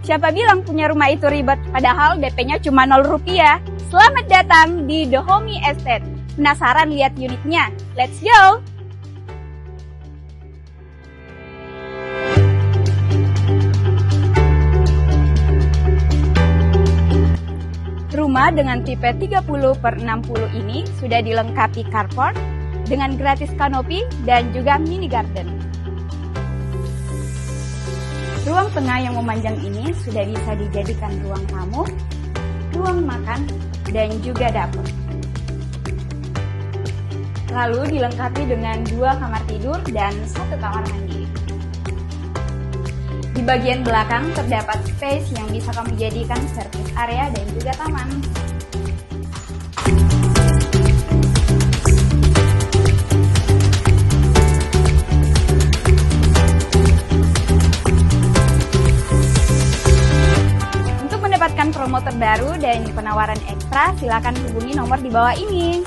Siapa bilang punya rumah itu ribet, padahal DP-nya cuma 0 rupiah. Selamat datang di The Homey Estate. Penasaran lihat unitnya? Let's go! Rumah dengan tipe 30/60 ini sudah dilengkapi carport dengan gratis kanopi dan juga mini garden. Ruang tengah yang memanjang ini sudah bisa dijadikan ruang tamu, ruang makan, dan juga dapur. Lalu dilengkapi dengan 2 kamar tidur dan 1 kamar mandi. Di bagian belakang terdapat space yang bisa kamu jadikan service area dan juga taman. Untuk mendapatkan promo terbaru dan penawaran ekstra, silakan hubungi nomor di bawah ini.